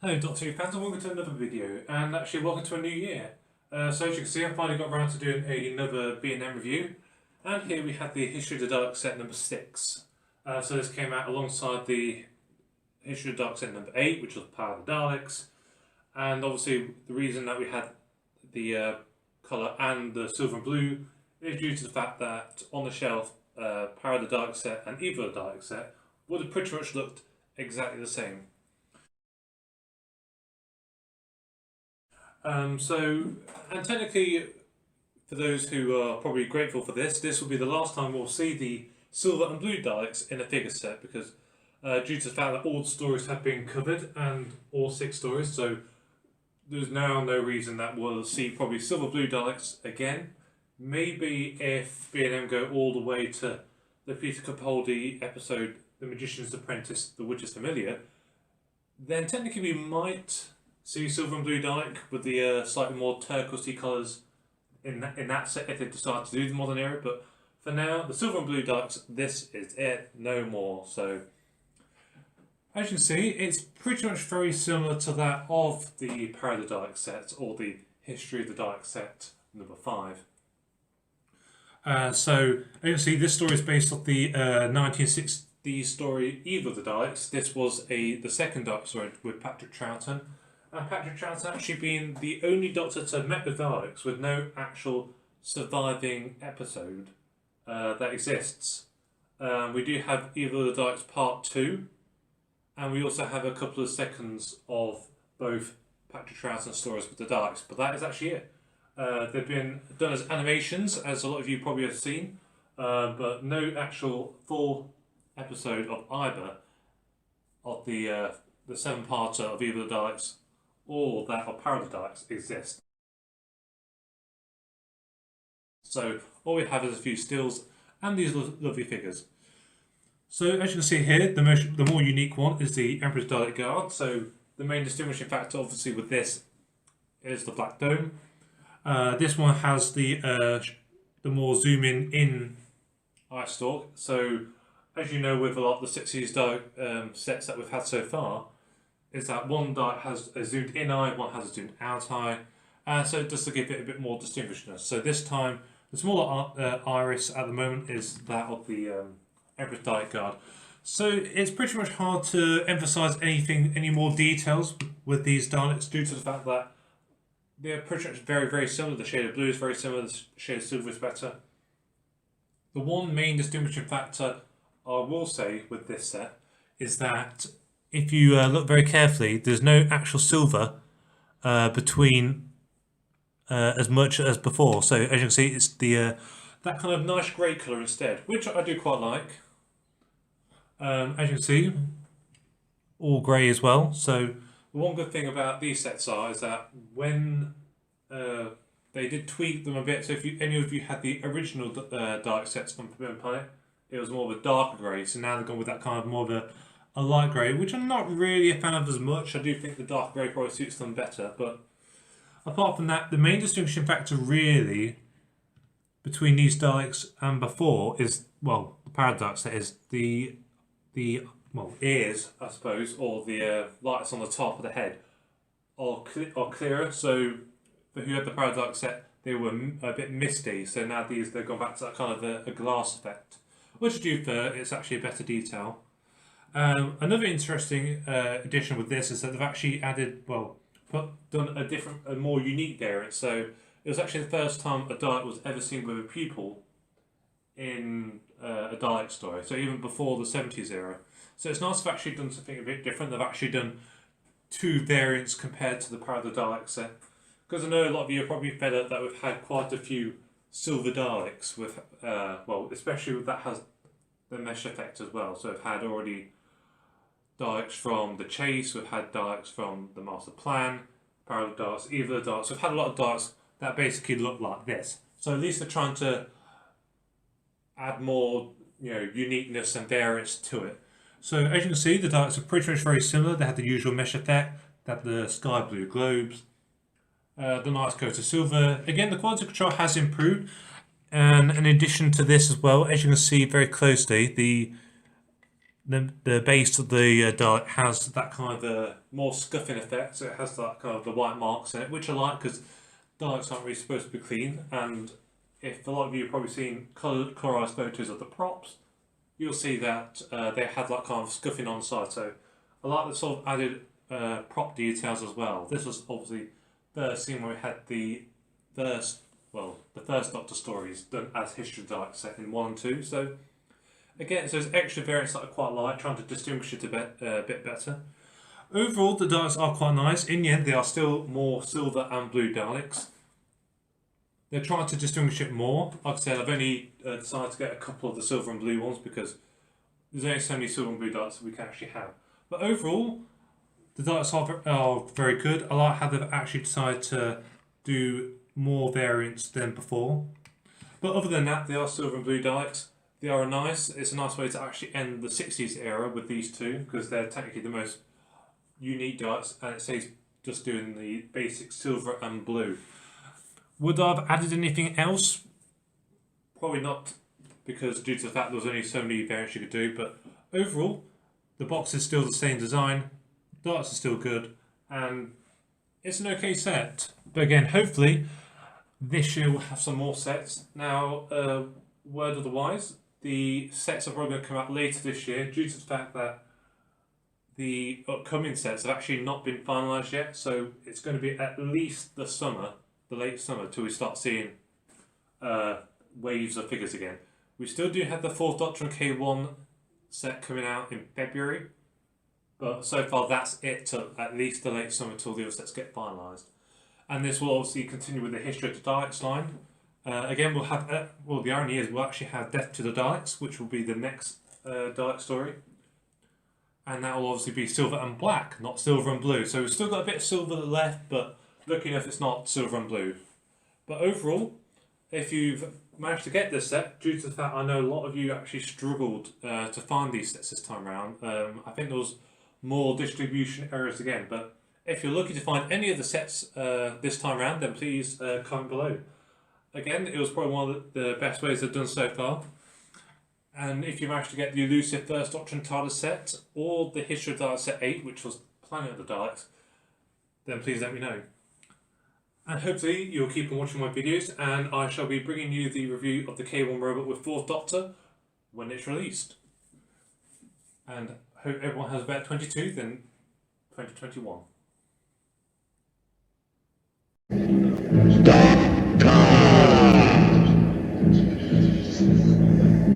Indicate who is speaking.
Speaker 1: Hello Doctor Who fans and welcome to another video, and actually welcome to a new year. So as you can see, I finally got around to doing another B&M review, and here we have the History of the Daleks set number 6. So this came out alongside the History of the Daleks set number 8, which was Power of the Daleks, and obviously the reason that we had the colour and the silver and blue is due to the fact that on the shelf, Power of the Daleks set and Evil of the Daleks set would have pretty much looked exactly the same. And technically, for those who are probably grateful for this will be the last time we'll see the silver and blue Daleks in a figure set, because due to the fact that all the stories have been covered, and all 6 stories, so there's now no reason that we'll see probably silver blue Daleks again. Maybe if B&M go all the way to the Peter Capaldi episode, The Magician's Apprentice, The Witch's Familiar, then technically we might see silver and blue Dalek with the slightly more turquoisey colours in that set if they decide to do the modern era. But for now, the silver and blue Daleks, this is it, no more. So as you can see, it's pretty much very similar to that of the Power of the Dalek set, or the History of the Dalek set number 5. So as you can see, this story is based off the 1960s story Evil of the Daleks. This was the second Dalek story with Patrick Troughton. And Patrick Troughton actually being the only Doctor to have met with Daleks with no actual surviving episode that exists. We do have Evil of the Daleks Part 2, and we also have a couple of seconds of both Patrick Troughton stories with the Daleks, but that is actually it. They've been done as animations, as a lot of you probably have seen, but no actual full episode of either of the 7-parter of Evil of the Daleks or that of Power of the Daleks exist. So all we have is a few stills and these lovely figures. So as you can see here, the more unique one is the Emperor's Dalek Guard. So the main distinguishing factor obviously with this is the black dome. This one has the more zoom in eyestalk. So as you know, with a lot of the 60s Dalek sets that we've had so far, is that one Dalek has a zoomed in eye, one has a zoomed out eye, so just to give it a bit more distinguishedness. So this time, the smaller iris at the moment is that of the Emperor's Dalek Guard. So it's pretty much hard to emphasise any more details with these Daleks due to the fact that they're pretty much very, very similar. The shade of blue is very similar, the shade of silver is better. The one main distinguishing factor I will say with this set is that if you look very carefully, there's no actual silver between as much as before. So as you can see, it's the that kind of nice grey colour instead, which I do quite like. As you can see, all grey as well. So the one good thing about these sets is that when they did tweak them a bit. So if any of you had the original Dalek sets from Forbidden Planet, it was more of a darker grey. So now they've gone with that kind of more of a light grey, which I'm not really a fan of as much. I do think the dark grey probably suits them better, but apart from that, the main distinction factor really between these Daleks and before is, well, the paradox that is the ears, I suppose, or the lights on the top of the head are clearer. So for who had the paradox set, they were a bit misty. So now they've gone back to that kind of a glass effect, which I do prefer. It's actually a better detail. Another interesting addition with this is that they've actually added, done a more unique variant. So it was actually the first time a Dalek was ever seen with a pupil in a Dalek story. So even before the 70s era. So it's nice they've actually done something a bit different. They've actually done 2 variants compared to the Power of the Dalek set. Because I know a lot of you are probably fed up that we've had quite a few silver Daleks with, especially with that has the mesh effect as well. So we've had already Daleks from The Chase, we've had Daleks from The Master Plan, Power of the Daleks, Evil of the Daleks. We've had a lot of Daleks that basically look like this. So at least they're trying to add more, uniqueness and variance to it. So as you can see, the Daleks are pretty much very similar. They had the usual mesh effect, they had the sky blue globes, the nice coat of silver. Again, the quality control has improved, and in addition to this as well, as you can see very closely, the the base of the Dalek has that kind of more scuffing effect, so it has that kind of the white marks in it, which I like because Daleks aren't really supposed to be clean. And if a lot of you have probably seen colorized photos of the props, you'll see that they had that kind of scuffing on the side. So I like the sort of added prop details as well. This was obviously the scene where we had the first Doctor stories done as History of the Daleks set in 1 and 2. So again, so there's extra variants that I quite like, trying to distinguish it a bit better. Overall, the Daleks are quite nice. In the end, they are still more silver and blue Daleks. They're trying to distinguish it more. Like I said, I've only decided to get a couple of the silver and blue ones because there's only so many silver and blue Daleks that we can actually have. But overall, the Daleks are very good. I like how they've actually decided to do more variants than before. But other than that, they are silver and blue Daleks. They are nice. It's a nice way to actually end the 60s era with these two because they're technically the most unique Daleks, and it says just doing the basic silver and blue. Would I have added anything else? Probably not, because due to the fact there was only so many variants you could do, but overall, the box is still the same design, Daleks are still good, and it's an okay set. But again, hopefully, this year we'll have some more sets. Now, word otherwise, the sets are probably going to come out later this year due to the fact that the upcoming sets have actually not been finalised yet, so it's going to be at least the late summer, till we start seeing waves of figures again. We still do have the 4th Doctor and K1 set coming out in February, but so far that's it till at least the late summer till the other sets get finalised. And this will obviously continue with the History of the Daleks line. Again, we'll have, the irony is we'll actually have Death to the Daleks, which will be the next Dalek story. And that will obviously be silver and black, not silver and blue. So we've still got a bit of silver left, but looking if it's not silver and blue. But overall, if you've managed to get this set, due to the fact I know a lot of you actually struggled to find these sets this time around, I think there was more distribution errors again. But if you're lucky to find any of the sets this time around, then please comment below. Again, it was probably one of the best ways they've done so far. And if you managed to get the elusive First Doctor and TARDIS set, or the History of the Daleks set 8, which was Planet of the Daleks, then please let me know. And hopefully you'll keep on watching my videos, and I shall be bringing you the review of the K1 robot with 4th Doctor when it's released. And hope everyone has a better 22 than 2021.